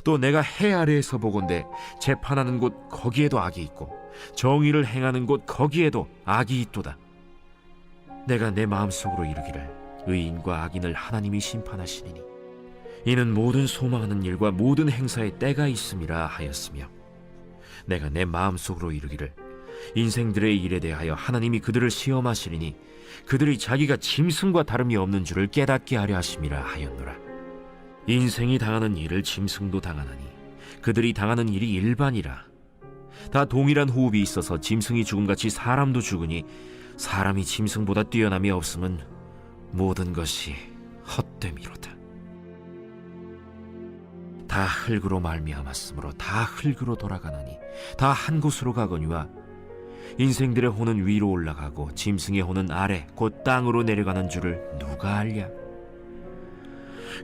또 내가 해 아래에서 보건대 재판하는 곳 거기에도 악이 있고 정의를 행하는 곳 거기에도 악이 있도다. 내가 내 마음속으로 이르기를 의인과 악인을 하나님이 심판하시리니 이는 모든 소망하는 일과 모든 행사에 때가 있음이라 하였으며, 내가 내 마음속으로 이르기를 인생들의 일에 대하여 하나님이 그들을 시험하시리니 그들이 자기가 짐승과 다름이 없는 줄을 깨닫게 하려 하심이라 하였노라. 인생이 당하는 일을 짐승도 당하나니 그들이 당하는 일이 일반이라. 다 동일한 호흡이 있어서 짐승이 죽음같이 사람도 죽으니 사람이 짐승보다 뛰어남이 없음은 모든 것이 헛됨이로다. 다 흙으로 말미암았으므로 다 흙으로 돌아가나니 다 한 곳으로 가거니와 인생들의 혼은 위로 올라가고 짐승의 혼은 아래 곧 땅으로 내려가는 줄을 누가 알랴?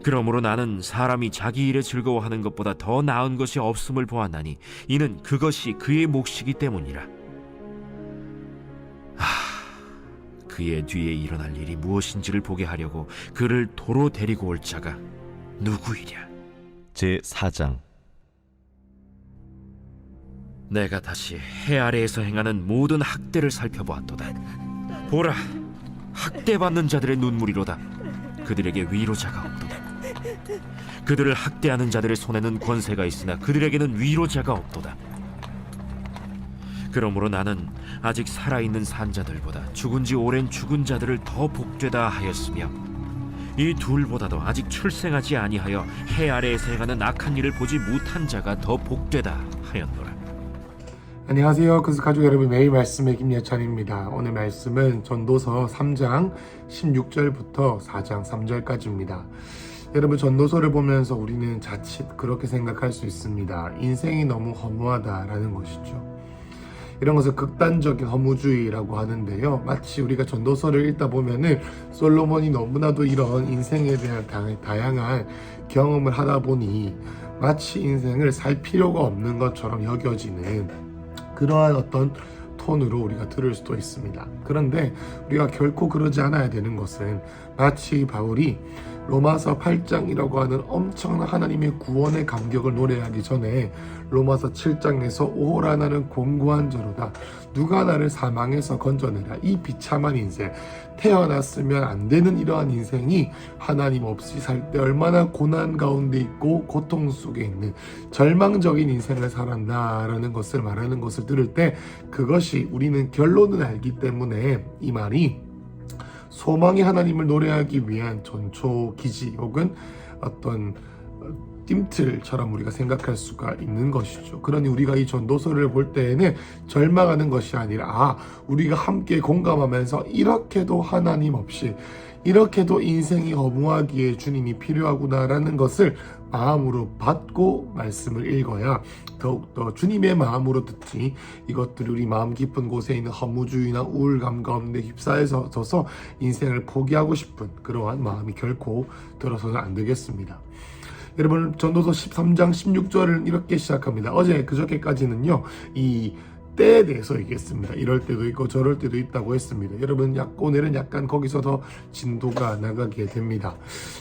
그러므로 나는 사람이 자기 일에 즐거워하는 것보다 더 나은 것이 없음을 보았나니 이는 그것이 그의 몫이기 때문이라. 그의 뒤에 일어날 일이 무엇인지를 보게 하려고 그를 도로 데리고 올 자가 누구이랴? 제4장. 내가 다시 해 아래에서 행하는 모든 학대를 살펴보았도다. 보라, 학대받는 자들의 눈물이로다. 그들에게 위로자가 없도다. 그들을 학대하는 자들의 손에는 권세가 있으나 그들에게는 위로자가 없도다. 그러므로 나는 아직 살아있는 산자들보다 죽은 지 오랜 죽은 자들을 더 복되다 하였으며, 이 둘보다도 아직 출생하지 아니하여 해 아래에서 행하는 악한 일을 보지 못한 자가 더 복되다 하였노라. 안녕하세요. 가족 여러분, 매일 말씀의 김예찬입니다. 오늘 말씀은 전도서 3장 16절부터 4장 3절까지입니다. 여러분, 전도서를 보면서 우리는 자칫 그렇게 생각할 수 있습니다. 인생이 너무 허무하다라는 것이죠. 이런 것을 극단적인 허무주의라고 하는데요, 마치 우리가 전도서를 읽다 보면은 솔로몬이 너무나도 이런 인생에 대한 다양한 경험을 하다 보니 마치 인생을 살 필요가 없는 것처럼 여겨지는 그러한 어떤 톤으로 우리가 들을 수도 있습니다. 그런데 우리가 결코 그러지 않아야 되는 것은, 마치 바울이 로마서 8장이라고 하는 엄청난 하나님의 구원의 감격을 노래하기 전에 로마서 7장에서 오호라 나는 공고한 자로다, 누가 나를 사망에서 건져내라, 이 비참한 인생, 태어났으면 안 되는 이러한 인생이 하나님 없이 살 때 얼마나 고난 가운데 있고 고통 속에 있는 절망적인 인생을 살았나라는 것을 말하는 것을 들을 때, 그것이 우리는 결론을 알기 때문에 이 말이 소망의 하나님을 노래하기 위한 전초 기지 혹은 어떤 띠틀처럼 우리가 생각할 수가 있는 것이죠. 그러니 우리가 이 전도서를 볼 때에는 절망하는 것이 아니라, 우리가 함께 공감하면서 이렇게도 하나님 없이, 이렇게도 인생이 허무하기에 주님이 필요하구나라는 것을 마음으로 받고 말씀을 읽어야 더욱더 주님의 마음으로 듣지, 이것들이 우리 마음 깊은 곳에 있는 허무주의나 우울감 가운데 휩싸여져서 인생을 포기하고 싶은 그러한 마음이 결코 들어서는 안 되겠습니다. 여러분, 전도서 13장 16절을 이렇게 시작합니다. 그저께까지는요, 이 때에 대해서 얘기했습니다. 이럴 때도 있고 저럴 때도 있다고 했습니다. 여러분, 오늘은 약간 거기서 더 진도가 나가게 됩니다.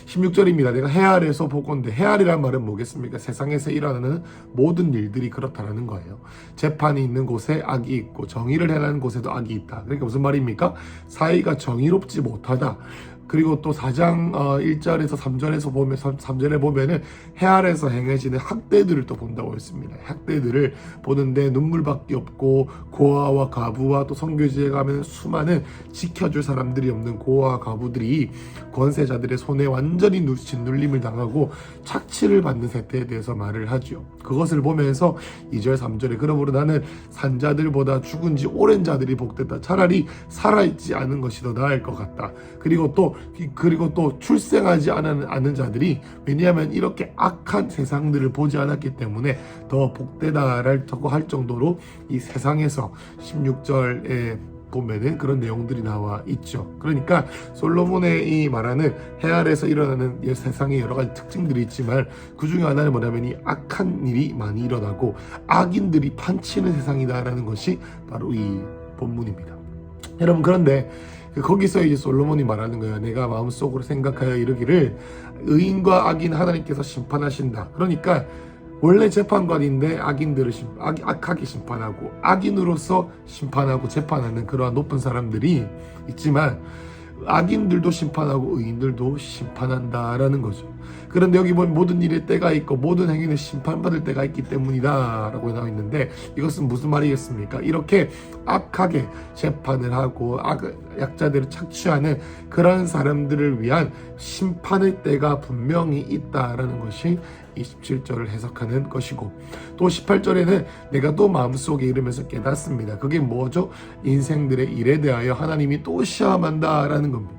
16절입니다. 내가 해 아래에서 보건대. 해 아래란 말은 뭐겠습니까? 세상에서 일어나는 모든 일들이 그렇다라는 거예요. 재판이 있는 곳에 악이 있고 정의를 행하는 곳에도 악이 있다. 그러니까 무슨 말입니까? 사이가 정의롭지 못하다. 그리고 또 4장 1절에서 3절에 보면은 해 아래에서 행해지는 학대들을 또 본다고 했습니다. 학대들을 보는데 눈물밖에 없고, 고아와 가부와 또 선교지에 가면 수많은 지켜줄 사람들이 없는 고아와 가부들이 권세자들의 손에 완전히 짓눌림을 당하고 착취를 받는 세태에 대해서 말을 하죠. 그것을 보면서 2절 3절에 그러므로 나는 산자들보다 죽은 지 오랜 자들이 복됐다. 차라리 살아있지 않은 것이 더 나을 것 같다. 그리고 또 출생하지 않은 자들이, 왜냐하면 이렇게 악한 세상들을 보지 않았기 때문에 더 복되다라고 할 정도로 이 세상에서 16절에 보면은 그런 내용들이 나와 있죠. 그러니까 솔로몬의 이 말하는 해 아래에서 일어나는 세상에 여러 가지 특징들이 있지만, 그 중에 하나는 뭐냐면 이 악한 일이 많이 일어나고 악인들이 판치는 세상이다라는 것이 바로 이 본문입니다. 여러분, 그런데 거기서 이제 솔로몬이 말하는 거예요. 내가 마음속으로 생각하여 이르기를 의인과 악인 하나님께서 심판하신다. 그러니까 원래 재판관인데 악인들을 악하게 심판하고 악인으로서 심판하고 재판하는 그러한 높은 사람들이 있지만 악인들도 심판하고 의인들도 심판한다라는 거죠. 그런데 여기 보면 모든 일에 때가 있고 모든 행위는 심판받을 때가 있기 때문이다 라고 나와 있는데, 이것은 무슨 말이겠습니까? 이렇게 악하게 재판을 하고 약자들을 착취하는 그런 사람들을 위한 심판의 때가 분명히 있다라는 것이 27절을 해석하는 것이고, 또 18절에는 내가 또 마음속에 이르면서 깨닫습니다. 그게 뭐죠? 인생들의 일에 대하여 하나님이 또 시험한다라는 겁니다.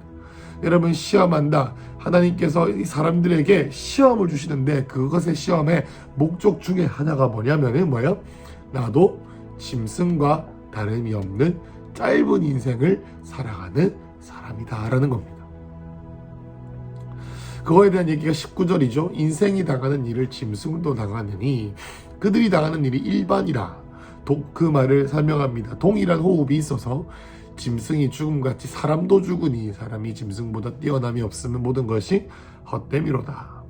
여러분, 시험한다. 하나님께서 이 사람들에게 시험을 주시는데 그것의 시험의 목적 중에 하나가 뭐냐면은 뭐예요? 나도 짐승과 다름이 없는 짧은 인생을 살아가는 사람이다라는 겁니다. 그거에 대한 얘기가 19절이죠. 인생이 당하는 일을 짐승도 당하느니 그들이 당하는 일이 일반이라. 그 말을 설명합니다. 동일한 호흡이 있어서 짐승이 죽음같이 사람도 죽으니 사람이 짐승보다 뛰어남이 없으면 모든 것이 헛됨이로다.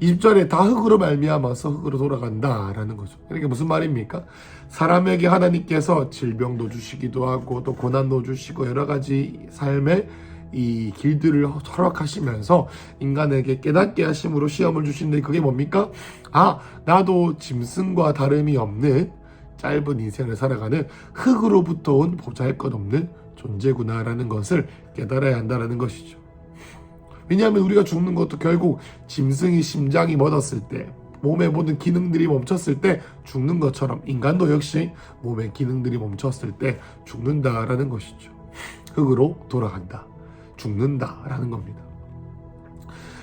20절에 다 흙으로 말미암아서 흙으로 돌아간다라는 거죠. 이게 무슨 말입니까? 사람에게 하나님께서 질병도 주시기도 하고 또 고난도 주시고 여러 가지 삶의 이 길들을 허락하시면서 인간에게 깨닫게 하심으로 시험을 주시는데, 그게 뭡니까? 나도 짐승과 다름이 없는 짧은 인생을 살아가는 흙으로부터 온 보잘것없는 존재구나라는 것을 깨달아야 한다는 것이죠. 왜냐하면 우리가 죽는 것도 결국 짐승이 심장이 멎었을 때, 몸의 모든 기능들이 멈췄을 때 죽는 것처럼 인간도 역시 몸의 기능들이 멈췄을 때 죽는다라는 것이죠. 흙으로 돌아간다, 죽는다라는 겁니다.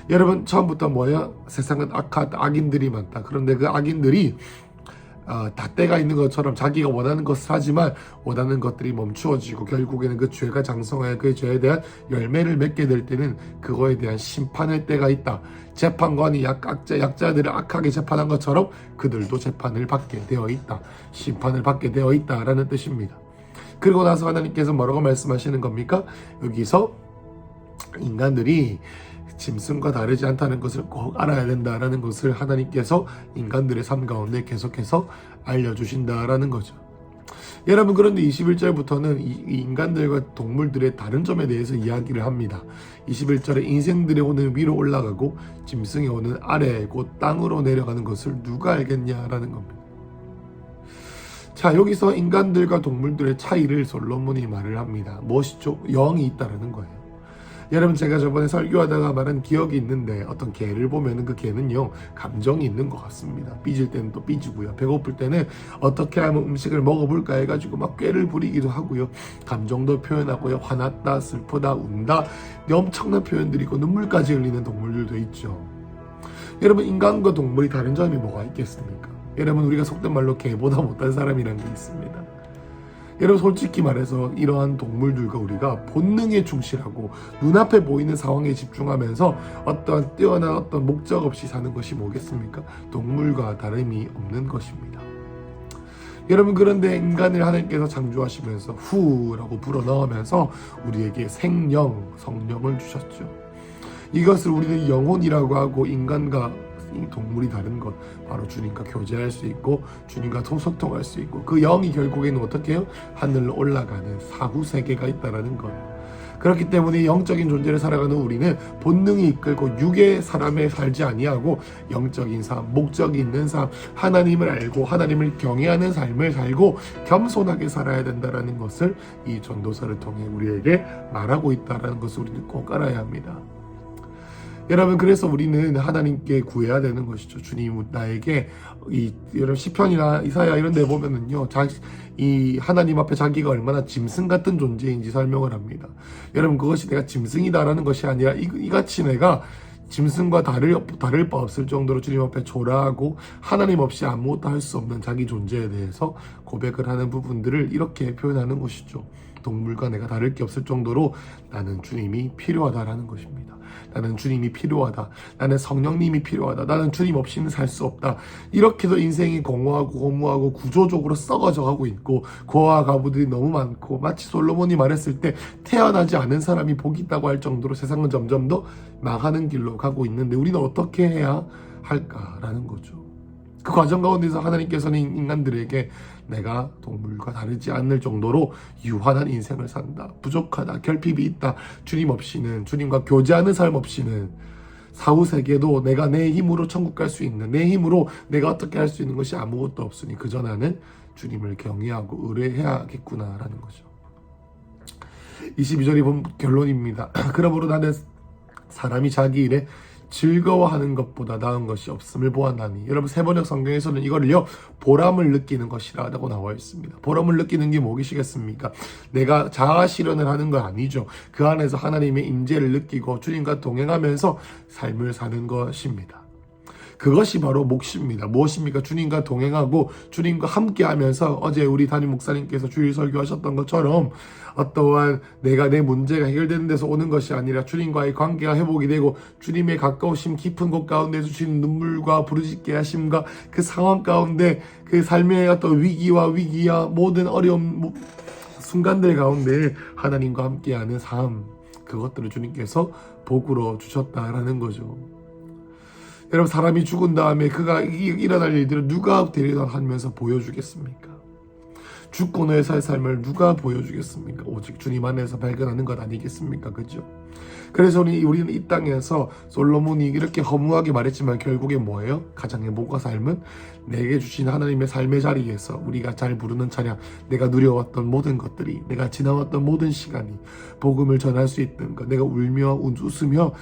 여러분, 처음부터 뭐야? 세상은 악인들이 많다. 그런데 그 악인들이 다 때가 있는 것처럼 자기가 원하는 것을 하지만 원하는 것들이 멈추어지고 결국에는 그 죄가 장성하여 그 죄에 대한 열매를 맺게 될 때는 그거에 대한 심판의 때가 있다. 재판관이 약자들을 악하게 재판한 것처럼 그들도 재판을 받게 되어 있다. 심판을 받게 되어 있다라는 뜻입니다. 그리고 나서 하나님께서 뭐라고 말씀하시는 겁니까? 여기서 인간들이 짐승과 다르지 않다는 것을 꼭 알아야 된다라는 것을 하나님께서 인간들의 삶 가운데 계속해서 알려주신다라는 거죠. 여러분, 그런데 21절부터는 이 인간들과 동물들의 다른 점에 대해서 이야기를 합니다. 21절에 인생들의 오는 위로 올라가고 짐승의 오는 아래 곧 땅으로 내려가는 것을 누가 알겠냐라는 겁니다. 자, 여기서 인간들과 동물들의 차이를 솔로몬이 말을 합니다. 무엇이죠? 영이 있다라는 거예요. 여러분, 제가 저번에 설교하다가 말한 기억이 있는데 어떤 개를 보면은 그 개는요 감정이 있는 것 같습니다. 삐질 때는 또 삐지고요, 배고플 때는 어떻게 하면 음식을 먹어볼까 해가지고 막 꾀를 부리기도 하고요, 감정도 표현하고요, 화났다, 슬프다, 운다, 엄청난 표현들이 있고 눈물까지 흘리는 동물들도 있죠. 여러분, 인간과 동물이 다른 점이 뭐가 있겠습니까? 여러분, 우리가 속된 말로 개보다 못한 사람이라는 게 있습니다. 여러분, 솔직히 말해서 이러한 동물들과 우리가 본능에 충실하고 눈앞에 보이는 상황에 집중하면서 어떤 뛰어난 어떤 목적 없이 사는 것이 뭐겠습니까? 동물과 다름이 없는 것입니다. 여러분, 그런데 인간을 하나님께서 창조하시면서 후라고 불어넣으면서 우리에게 생명, 성령을 주셨죠. 이것을 우리는 영혼이라고 하고, 인간과 이 동물이 다른 것, 바로 주님과 교제할 수 있고 주님과 소통할 수 있고, 그 영이 결국에는 어떻게 해요? 하늘로 올라가는 사후 세계가 있다라는 것. 그렇기 때문에 영적인 존재를 살아가는 우리는 본능이 이끌고 육의 사람에 살지 아니하고 영적인 삶, 목적이 있는 삶, 하나님을 알고 하나님을 경외하는 삶을 살고 겸손하게 살아야 된다라는 것을 이 전도서를 통해 우리에게 말하고 있다라는 것을 우리는 꼭 알아야 합니다. 여러분, 그래서 우리는 하나님께 구해야 되는 것이죠. 주님, 나에게 여러분 시편이나 이사야 이런 데 보면은요, 이 하나님 앞에 자기가 얼마나 짐승 같은 존재인지 설명을 합니다. 여러분, 그것이 내가 짐승이다라는 것이 아니라 이같이 내가 짐승과 다를 바 없을 정도로 주님 앞에 초라하고 하나님 없이 아무것도 할 수 없는 자기 존재에 대해서 고백을 하는 부분들을 이렇게 표현하는 것이죠. 동물과 내가 다를 게 없을 정도로 나는 주님이 필요하다라는 것입니다. 나는 주님이 필요하다. 나는 성령님이 필요하다. 나는 주님 없이는 살 수 없다. 이렇게도 인생이 공허하고 고무하고 구조적으로 썩어져 가고 있고, 고아 가부들이 너무 많고, 마치 솔로몬이 말했을 때 태어나지 않은 사람이 복이 있다고 할 정도로 세상은 점점 더 망하는 길로 가고 있는데 우리는 어떻게 해야 할까라는 거죠. 그 과정 가운데서 하나님께서는 인간들에게 내가 동물과 다르지 않을 정도로 유한한 인생을 산다, 부족하다, 결핍이 있다, 주님 없이는, 주님과 교제하는 삶 없이는 사후세계도 내가 내 힘으로 천국 갈 수 있는, 내 힘으로 내가 어떻게 할 수 있는 것이 아무것도 없으니 그저 나는 주님을 경외하고 의뢰해야겠구나라는 거죠. 22절이 본 결론입니다. 그러므로 나는 사람이 자기 일에 즐거워하는 것보다 나은 것이 없음을 보았나니. 여러분, 세번역 성경에서는 이거를요 보람을 느끼는 것이라고 나와 있습니다. 보람을 느끼는 게 뭐이시겠습니까? 내가 자아 실현을 하는 거 아니죠. 그 안에서 하나님의 임재를 느끼고 주님과 동행하면서 삶을 사는 것입니다. 그것이 바로 몫입니다. 무엇입니까? 주님과 동행하고 주님과 함께하면서, 어제 우리 담임 목사님께서 주일 설교하셨던 것처럼 어떠한 내가 내 문제가 해결되는 데서 오는 것이 아니라 주님과의 관계가 회복이 되고 주님의 가까우심 깊은 곳 가운데 주시는 눈물과 부르짖게 하심과 그 상황 가운데 그 삶의 어떤 위기와 모든 어려움 순간들 가운데 하나님과 함께하는 삶, 그것들을 주님께서 복으로 주셨다라는 거죠. 여러분, 사람이 죽은 다음에 그가 일어날 일들을 누가 대리하면서 보여주겠습니까? 죽고 나의 삶을 누가 보여주겠습니까? 오직 주님 안에서 발견하는 것 아니겠습니까? 그죠? 그래서 우리는 이 땅에서 솔로몬이 이렇게 허무하게 말했지만 결국에 뭐예요? 가장 행복한 삶은 내게 주신 하나님의 삶의 자리에서 우리가 잘 부르는 찬양, 내가 누려왔던 모든 것들이, 내가 지나왔던 모든 시간이 복음을 전할 수 있던 것, 내가 울며 웃으며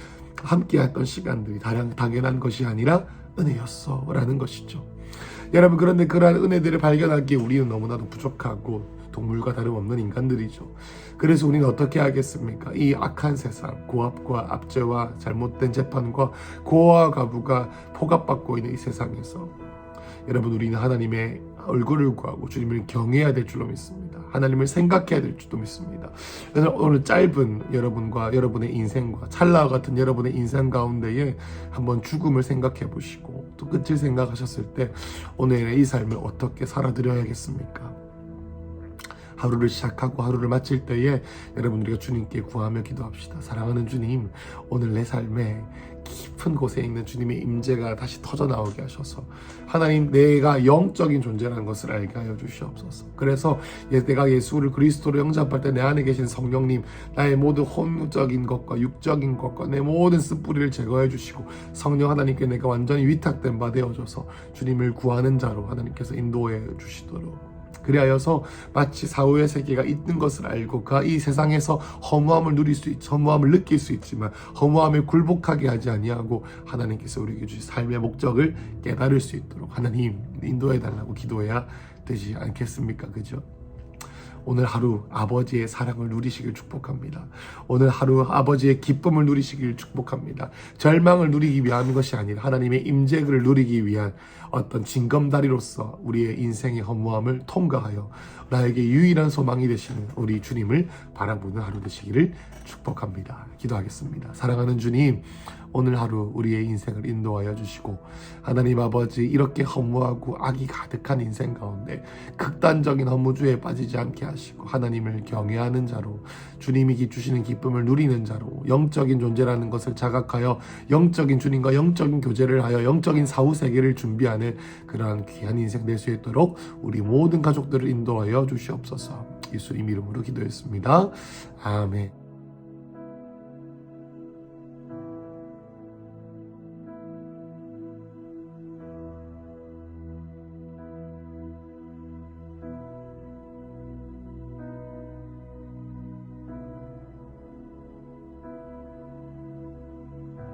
함께했던 시간들이 당연한 것이 아니라 은혜였어 라는 것이죠. 여러분, 그런데 그러한 은혜들을 발견하기에 우리는 너무나도 부족하고 동물과 다름없는 인간들이죠. 그래서 우리는 어떻게 하겠습니까? 이 악한 세상, 고압과 압제와 잘못된 재판과 고아와 과부가 포갑받고 있는 이 세상에서 여러분, 우리는 하나님의 얼굴을 구하고 주님을 경외해야 될 줄로 믿습니다. 하나님을 생각해야 될 줄도 믿습니다. 오늘 짧은 여러분과 여러분의 인생과 찰나와 같은 여러분의 인생 가운데에 한번 죽음을 생각해 보시고 또 끝을 생각하셨을 때 오늘의 이 삶을 어떻게 살아드려야겠습니까? 하루를 시작하고 하루를 마칠 때에 여러분, 우리가 주님께 구하며 기도합시다. 사랑하는 주님, 오늘 내 삶에 깊은 곳에 있는 주님의 임재가 다시 터져나오게 하셔서 하나님, 내가 영적인 존재라는 것을 알게 하여 주시옵소서. 그래서 내가 예수를 그리스도로 영접할 때 내 안에 계신 성령님, 나의 모든 혼적인 것과 육적인 것과 내 모든 쓴뿌리를 제거해 주시고 성령 하나님께 내가 완전히 위탁된 바 되어줘서 주님을 구하는 자로 하나님께서 인도해 주시도록, 그리하여서 마치 사후의 세계가 있는 것을 알고 이 세상에서 허무함을 허무함을 느낄 수 있지만 허무함에 굴복하게 하지 아니하고 하나님께서 우리에게 주신 삶의 목적을 깨달을 수 있도록 하나님 인도해 달라고 기도해야 되지 않겠습니까? 그죠? 오늘 하루 아버지의 사랑을 누리시길 축복합니다. 오늘 하루 아버지의 기쁨을 누리시길 축복합니다. 절망을 누리기 위한 것이 아니라 하나님의 임재를 누리기 위한 어떤 징검다리로서 우리의 인생의 허무함을 통과하여 나에게 유일한 소망이 되시는 우리 주님을 바라보는 하루 되시기를 축복합니다. 기도하겠습니다. 사랑하는 주님, 오늘 하루 우리의 인생을 인도하여 주시고 하나님 아버지, 이렇게 허무하고 악이 가득한 인생 가운데 극단적인 허무주의에 빠지지 않게 하시고 하나님을 경외하는 자로, 주님이 주시는 기쁨을 누리는 자로, 영적인 존재라는 것을 자각하여 영적인 주님과 영적인 교제를 하여 영적인 사후세계를 준비하는 그러한 귀한 인생 될 수 있도록 우리 모든 가족들을 인도하여 주시옵소서. 예수님 이름으로 기도했습니다. 아멘.